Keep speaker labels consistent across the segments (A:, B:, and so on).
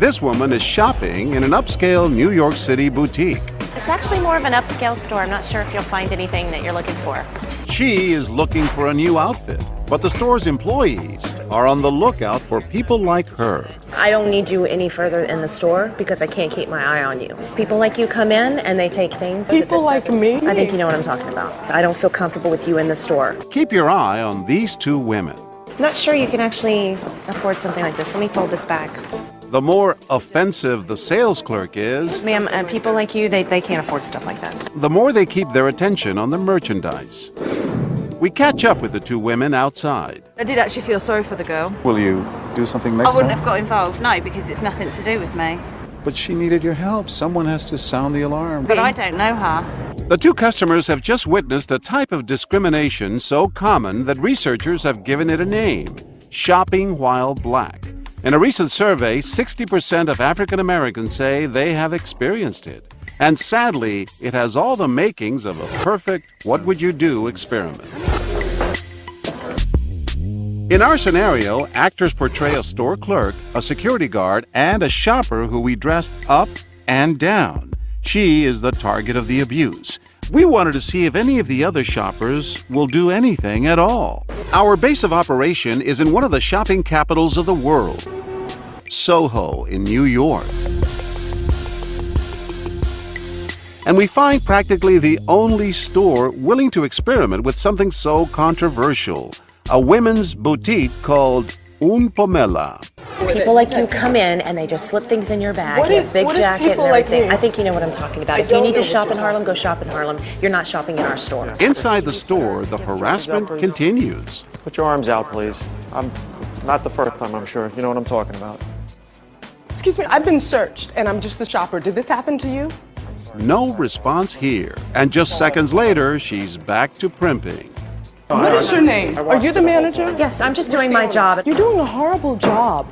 A: This woman is shopping in an upscale New York City boutique.
B: It's actually more of an upscale store. I'm not sure if you'll find anything that you're looking for.
A: She is looking for a new outfit, but the store's employees are on the lookout for people like her.
B: I don't need you any further in the store because I can't keep my eye on you. People like you come in and they take things.
C: People like me?
B: I think you know what I'm talking about. I don't feel comfortable with you in the store.
A: Keep your eye on these two women.
B: Not sure you can actually afford something like this. Let me fold this back.
A: The more offensive the sales clerk is,
B: Ma'am, people like you, they can't afford stuff like this.
A: the more they keep their attention on the merchandise. We catch up with the two women outside.
D: I did actually feel sorry for the girl.
E: Will you do something next
F: I wouldn't
E: time?
F: have got involved, no, because it's nothing to do with me.
E: But she needed your help. Someone has to sound the alarm.
F: But I don't know her.
A: The two customers have just witnessed a type of discrimination so common that researchers have given it a name: shopping while black. In a recent survey, 60% of African Americans say they have experienced it. And sadly, it has all the makings of a perfect what would you do experiment. In our scenario, actors portray a store clerk, a security guard, and a shopper who we dressed up and down. She is the target of the abuse. We wanted to see if any of the other shoppers will do anything at all. Our base of operation is in one of the shopping capitals of the world, Soho in New York. And we find practically the only store willing to experiment with something so controversial: a women's boutique called Un Pomela.
B: People like you come in and they just slip things in your bag.
C: What
B: You
C: is-
B: have big
C: what is
B: jacket and
C: people like
B: everything.
C: me?
B: I think you know what I'm talking about.
C: I
B: If you
C: don't
B: need to
C: know what
B: shop
C: you're
B: in Harlem,
C: talking
B: go shop in Harlem. You're not shopping in our store.
A: Inside the store, the harassment continues.
G: Put your arms out, please. It's not the first time, I'm sure. You know what I'm talking about.
C: Excuse me, I've been searched and I'm just a shopper. Did this happen to you?
A: No response here. And just seconds later, she's back to primping.
C: What is your name? Are you the manager?
B: Yes, I'm just doing my job.
C: You're doing a horrible job,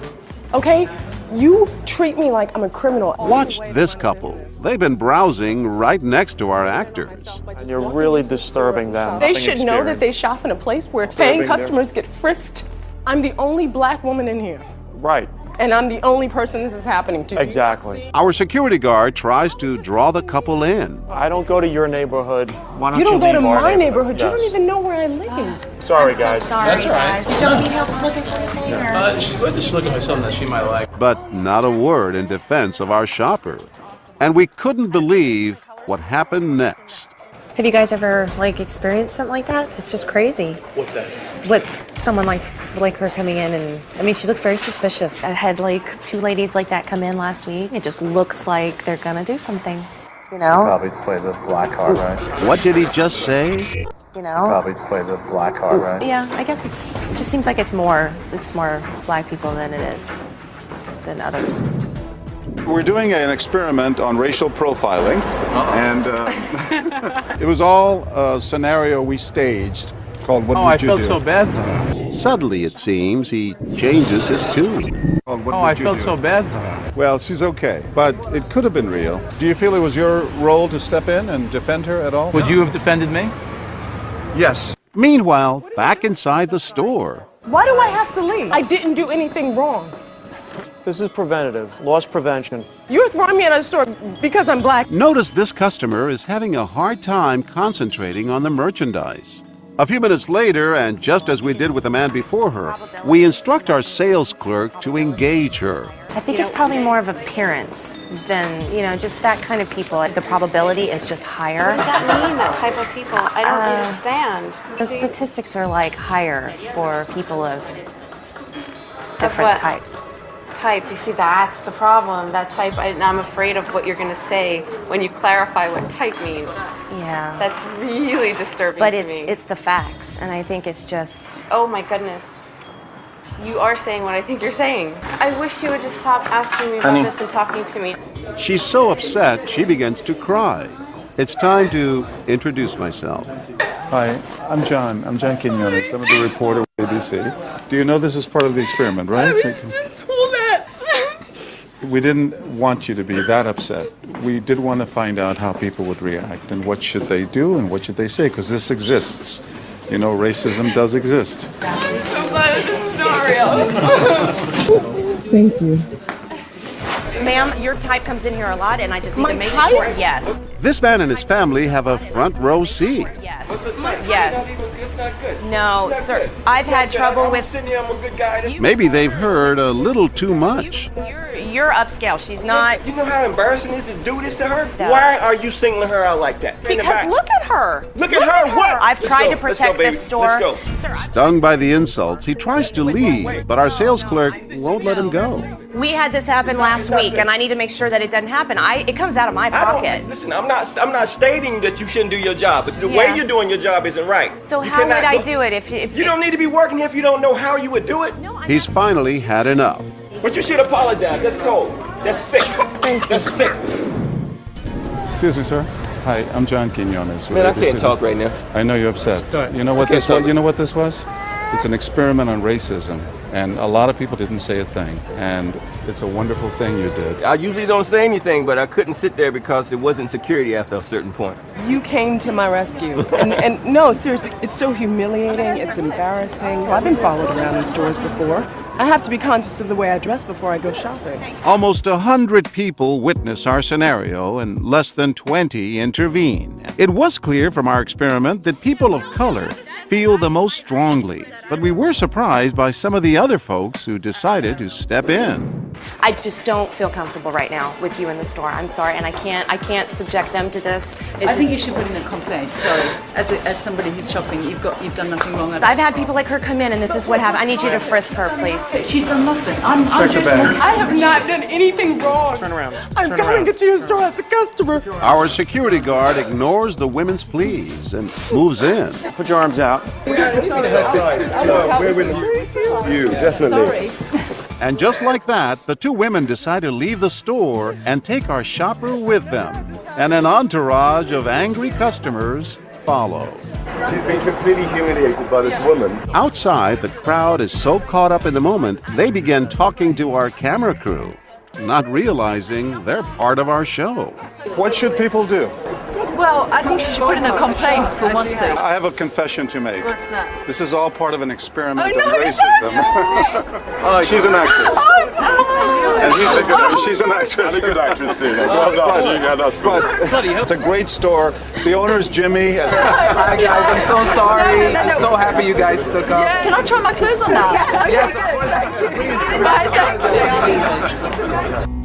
C: okay? You treat me like I'm a criminal.
A: Watch this couple. They've been browsing right next to our actors.
G: You're really disturbing them.
C: They should know that they shop in a place where paying customers get frisked. I'm the only black woman in here,
G: Right,
C: and I'm the only person this is happening to.
G: exactly.
A: Our security guard tries to draw the couple in.
G: I don't go to your neighborhood. Why don't
C: You don't go
G: leave
C: to
G: our
C: my neighborhood. You
G: Yes.
C: don't even know where I live.
G: Sorry, guys.
B: Sorry,
H: That's all right.
B: guys. Did y'all need help looking for anything?
H: We're just looking for something that she might like.
A: But not a word in defense of our shopper. And we couldn't believe what happened next.
B: Have you guys ever experienced something like that? It's just crazy.
H: What's that?
B: What someone like her coming in and I mean she looked very suspicious. I had two ladies like that come in last week. It just looks like they're gonna do something. You know?
I: Probably to play the black card, right?
A: What did he just say?
B: You know?
I: Probably to play the black card, right?
B: Yeah, I guess it just seems like it's more black people than it is than others.
E: We're doing an experiment on racial profiling, and it was all a scenario we staged called What Would You Do?
H: I felt so bad.
A: Suddenly, it seems, he changes his tune.
E: Called What
H: Oh,
E: Would
H: I
E: You
H: felt
E: Do?
H: so bad.
E: Well, she's okay, but it could have been real. Do you feel it was your role to step in and defend her at all?
H: Would you have defended me?
E: Yes.
A: Meanwhile, back inside the store,
C: Why do I have to leave? I didn't do anything wrong.
G: This is preventative, loss prevention.
C: You're throwing me out of the store because I'm black.
A: notice this customer is having a hard time concentrating on the merchandise. A few minutes later, and just as we did with the man before her, we instruct our sales clerk to engage her.
B: I think it's probably more of appearance than, just that kind of people. The probability is just higher.
F: What does that mean, that type of people? I don't understand.
B: The statistics are higher for people of different
F: what?
B: types.
F: Type, you see, that's the problem. That type, I'm afraid of what you're going to say when you clarify what type means.
B: Yeah.
F: That's really disturbing
B: But
F: to me.
B: it's the facts, and I think it's just.
F: Oh my goodness. You are saying what I think you're saying. I wish you would just stop asking me about this and talking to me.
A: She's so upset, she begins to cry. It's time to introduce myself.
E: Hi, I'm John. I'm John Quinones. I'm the reporter with ABC. Do you know this is part of the experiment, right?
C: I was just told that.
E: We didn't want you to be that upset. We did want to find out how people would react and what should they do and what should they say, because this exists. Racism does exist.
C: I'm so glad this is not real. Thank you.
B: Ma'am, your type comes in here a lot, and I just need
C: My
B: to make
C: type?
B: sure. Yes.
A: This man and his family have a front row seat.
B: Yes. Yes. No, sir. I've had trouble with.
A: Maybe they've heard a little too much.
B: You're upscale. She's not.
J: You know how embarrassing it is to do this to her?
B: No.
J: Why are you singling her out like that?
B: Because look at her.
J: Look at her. What?
B: I've tried to
J: Let's go,
B: protect
J: baby.
B: this store.
J: Let's go.
B: Sir,
A: Stung by the insults, he tries to leave, but our sales clerk won't let him go.
B: we had this happen last week, and I need to make sure that it doesn't happen. It comes out of my pocket.
J: Listen, I'm not stating that you shouldn't do your job, but the way you're doing your job isn't right.
B: So how would I do it if
J: you don't need to be working here if you don't know how you would do it?
B: No,
A: He's finally had enough.
J: But you should apologize. That's cold. That's sick. That's sick.
E: Excuse me, sir. Hi, I'm John Quinones.
J: Man, I can't talk right now.
E: I know you're upset. You know what this was? You know what this was? It's an experiment on racism, and a lot of people didn't say a thing, and it's a wonderful thing you did.
J: I usually don't say anything, but I couldn't sit there because it wasn't security after a certain point.
C: You came to my rescue. And no, seriously, it's so humiliating. It's embarrassing. I've been followed around in stores before. I have to be conscious of the way I dress before I go shopping.
A: Almost 100 people witness our scenario and less than 20 intervene. It was clear from our experiment that people of color feel the most strongly, but we were surprised by some of the other folks who decided to step in.
B: I just don't feel comfortable right now with you in the store. I'm sorry, and I can't subject them to this.
D: I think you should put in a complaint. Sorry, as somebody who's shopping, you've done nothing wrong.
B: I've had people like her come in, and this is what happened. I need you to frisk her, please.
D: She's done nothing. I'm just.
C: I have not done anything wrong.
G: Turn around.
C: I'm coming into your store as a customer.
A: Our security guard ignores the women's pleas and moves in.
G: Put your arms out.
I: You, definitely.
A: And just like that, the two women decide to leave the store and take our shopper with them. And an entourage of angry customers follow.
I: She's been completely humiliated by this woman.
A: Outside, the crowd is so caught up in the moment, they begin talking to our camera crew, not realizing they're part of our show.
E: What should people do?
D: Well, I think she should put in a complaint for one thing.
E: I have a confession to make.
D: What's that?
E: This is all part of an experiment on racism. She's an actress. And she's an actress.
I: And a good actress too. Well done. Yeah, that's good.
E: It's a great store. The owner's Jimmy.
H: Hi guys, I'm so sorry. I'm so happy you guys stuck up.
D: Can I try my clothes on now?
H: Yes, of course. Please come back.
D: Bye, thank you.